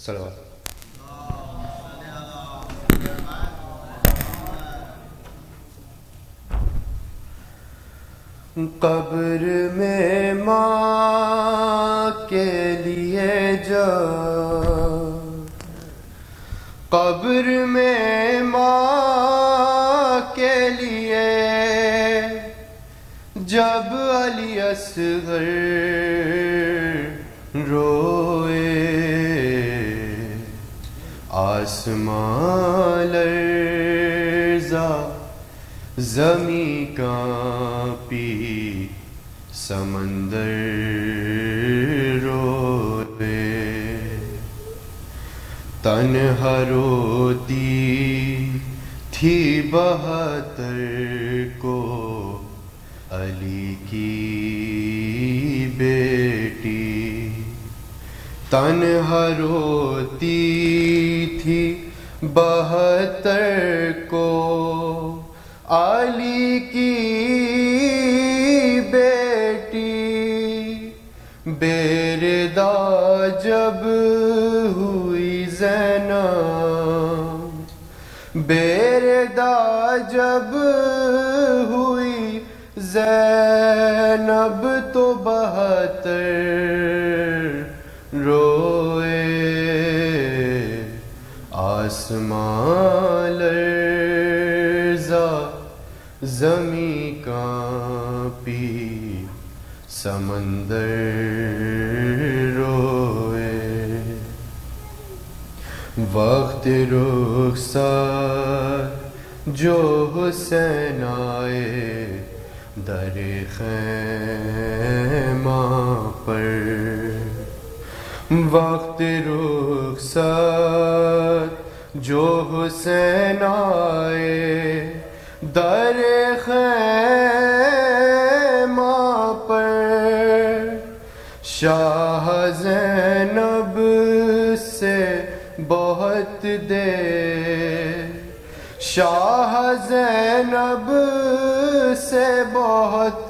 صلوات. قبر میں ماں کے لیے جا، قبر میں ماں کے لیے جب علی اصغر روئے، آسمان لرزا زمیں کانپی سمندر روئے، تنہا روتی تھی 72 کو علی کی بیٹی، تنہا روتی تھی 72 کو علی کی بیٹی، بیردا جب ہوئی زینب، بیردا جب ہوئی زینب تو 72 روئے، آسمان لرزا زمیں کانپی سمندر روئے، وقت رخصت جو حسین آئے در خیمہ پر، وقت رخصت جو حسین آئے در خیمہ پر، شاہ زینب سے بہت دیر، شاہ زینب سے بہت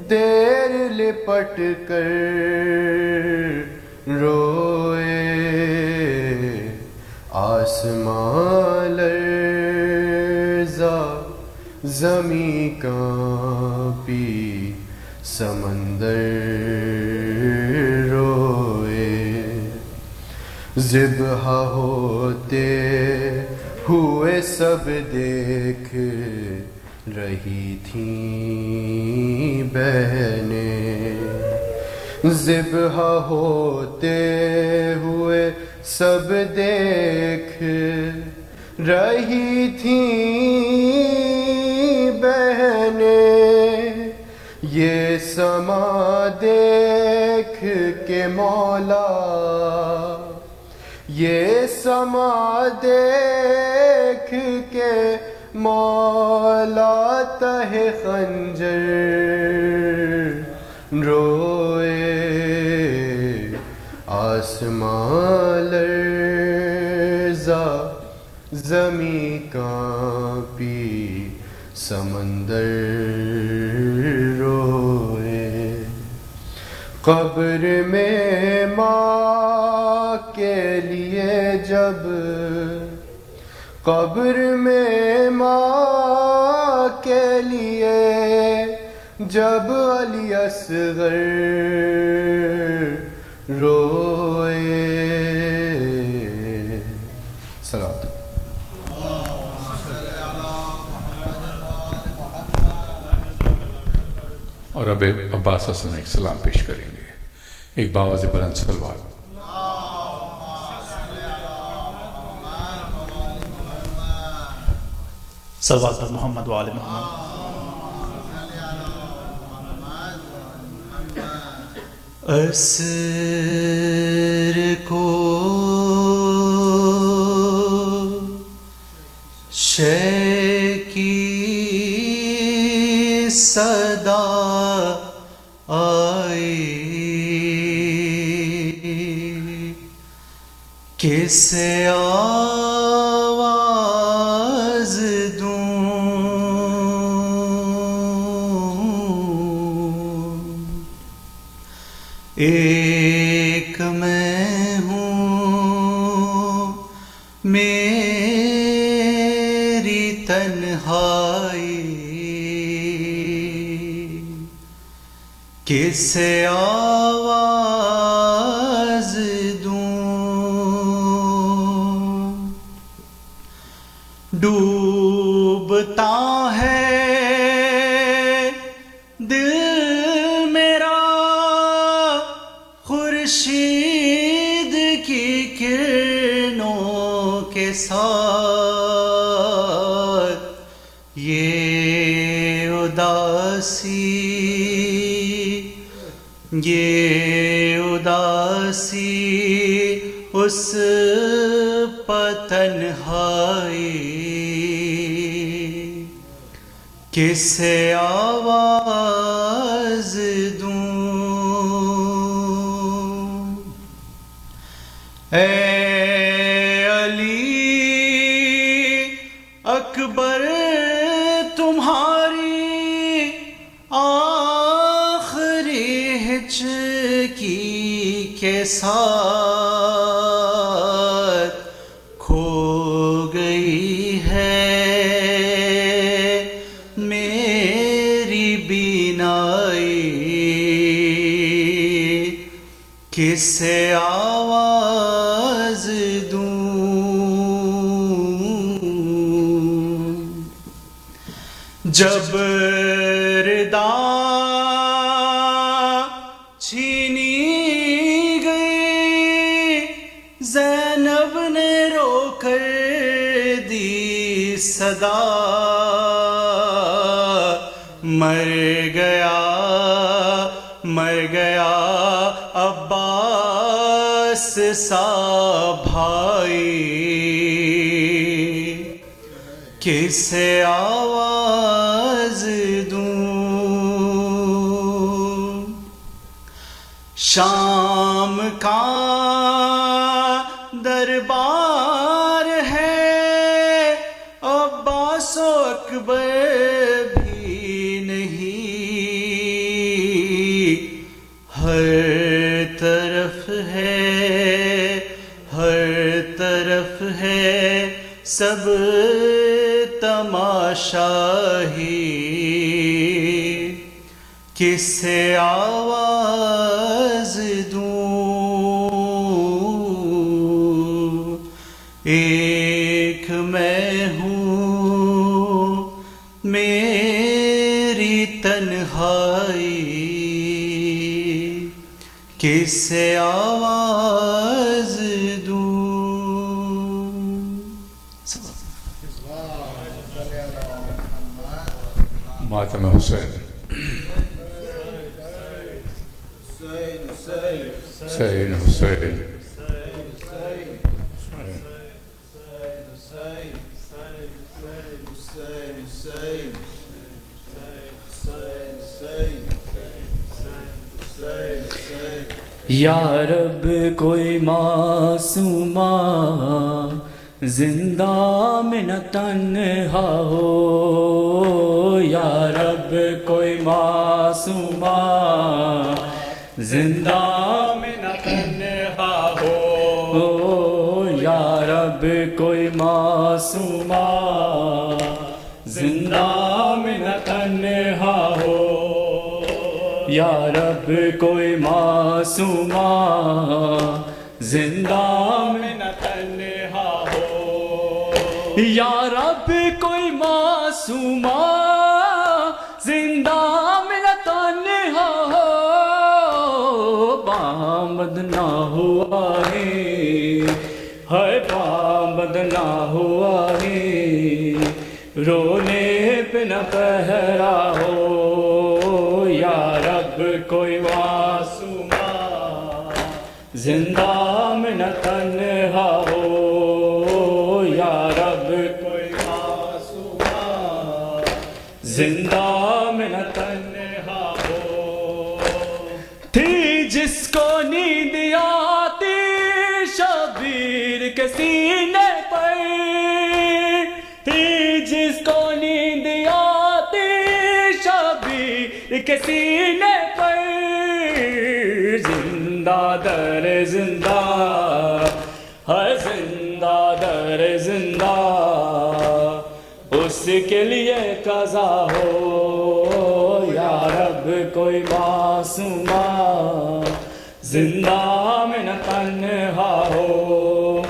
دیر لپٹ کر روئے، آسمان لرزا زمیں کانپی سمندر روئے، ذبح ہوتے ہوئے سب دیکھ رہی تھیں بہنیں، ذبح ہوتے ہوئے سب دیکھ رہی تھیں بہنیں، یہ سما دیکھ کے مولا، یہ سما دیکھ کے مولا تہ خنجر روئے، آسمان لرزا زمیں کانپی سمندر روئے، قبر میں ماں کے لیے جب، قبر میں ماں کے لیے جب علی اصغر روئے، صلوات. اور اب عباس حسن ایک سلام پیش کریں گے، ایک باواز بلند صلوات. صلوات پر محمد وآل محمد. عصر کو شے کی صدا آئی، کس آواز دوں، ایک میں ہوں تنہائی کس آواز دوں ڈوبتا ہے دل میرا خورشید کی کرنوں کے ساتھ یہ اداسی اس تنہائی کس آواز دوں اے علی اکبر تمہاری آخری ہچکی کے ساتھ کھو گئی ہے میری بینائی کس آواز دوں جب ردا چھینی گئی زینب نے رو کر دی صدا مر گیا عباس سا بھائی کس آواز دوں شام کا دربار ہے عباس و اکبر بھی نہیں ہر طرف ہے سب تماشا ہی کس آواز دوں ایک میں ہوں میری تنہائی کس آواز دوں ماتم حسین حسین حسین یا رب کوئی معصومہ زندہ میں نہ تنہا ہو یا رب کوئی معصومہ زندہ میں نہ تنہا ہو یا رب کوئی معصومہ زندہ میں نہ تنہا ہو یا رب کوئی معصومہ زندہ میں نہ تنہا ہو یا رب کوئی معصومہ زندہ میں نہ تنہا ہو بامد نہ ہوا ہے بامد نہ ہوا ہے رونے پہ نہ پہرا ہو یا رب کوئی معصومہ زندہ میں نہ تنہا ہو یا رب کوئی معصومہ زندہ میں نہ تنہا ہو تھی جس کو نیند آتی شبیر کے سینے پر تھی جس کو نیند آتی شبیر کے سینے پر زندہ در زندہ ہے زندہ در زندہ اس کے لیے قضا ہو یا رب کوئی معصومہ زندہ میں نہ تنہا ہو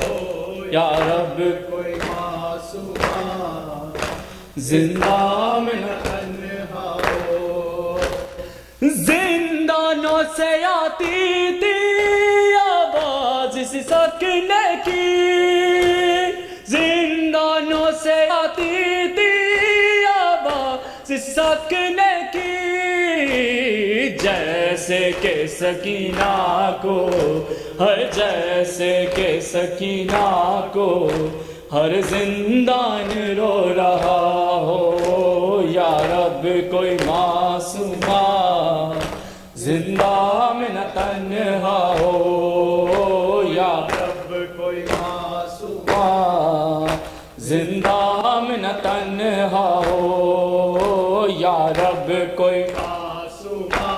یا رب کوئی معصومہ زندہ میں نہ تنہا ہو زندانوں سے آتی تھی آواز اس سکنے کی زندانوں سے آتی تھی آواز اس سکنے کی جیسے کہ سکینہ کو ہر جیسے کہ سکینہ کو ہر زندان رو رہا ہو یا رب کوئی معصومہ زندہ میں نہ تنہا ہو یا رب کوئی معصومہ زندہ میں نہ تنہا ہو یا رب کوئی معصومہ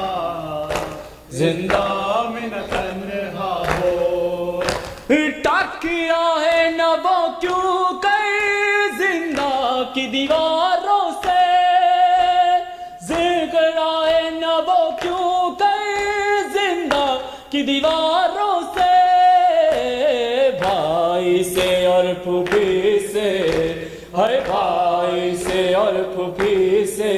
زندہ میں نہ تنہا ہو ٹکیا ہے نہ وہ کیوں کئی زندہ کی دیواروں سے ذکر آئے نہ وہ کیوں کئی زندہ کی دیواروں سے بھائی سے اور پھوپھی سے ہے بھائی سے اور پھوپھی سے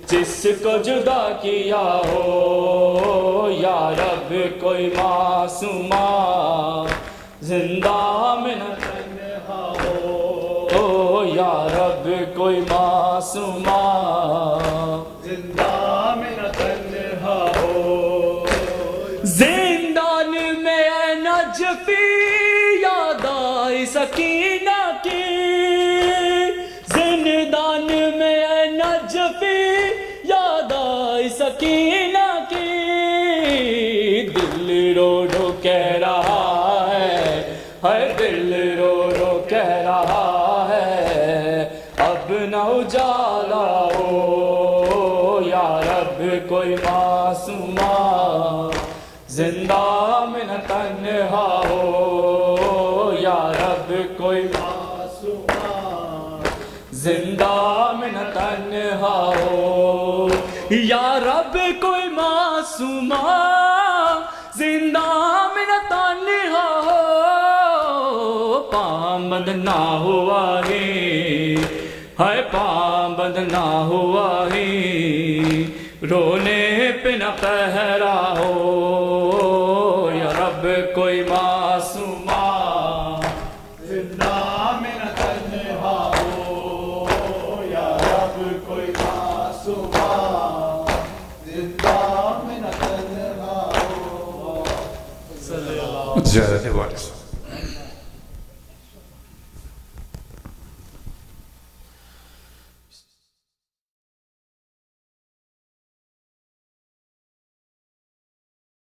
جس کو جدا کیا ہو یا رب کوئی معصومہ زندہ میں نہ تنہا ہو یا رب کوئی معصومہ زندہ میں نہ تنہا ہو زندان میں اے نجفی یاد آئی سکینہ کی زندان میں اے نجفی یاد آئی سکینہ کی دل رو رو کہہ رہا ہے دل رو رو کہہ رہا ہے اب نہ اجالا ہو یا رب کوئی معصومہ زندہ میں نہ تنہا ہو یا رب کوئی معصومہ زندہ میں نہ تنہا ہو یا رب کوئی معصومہ زندہ میں نہ تنہا ہو پابند نہ ہوا ہی ہے پابند نہ ہوا ہی رونے پہ نہ پہرا ہو یا رب کوئی معصومہ زندہ میں نہ تنہا ہو یا رب کوئی معصومہ زندہ میں نہ تنہا ہو زیادہ وارث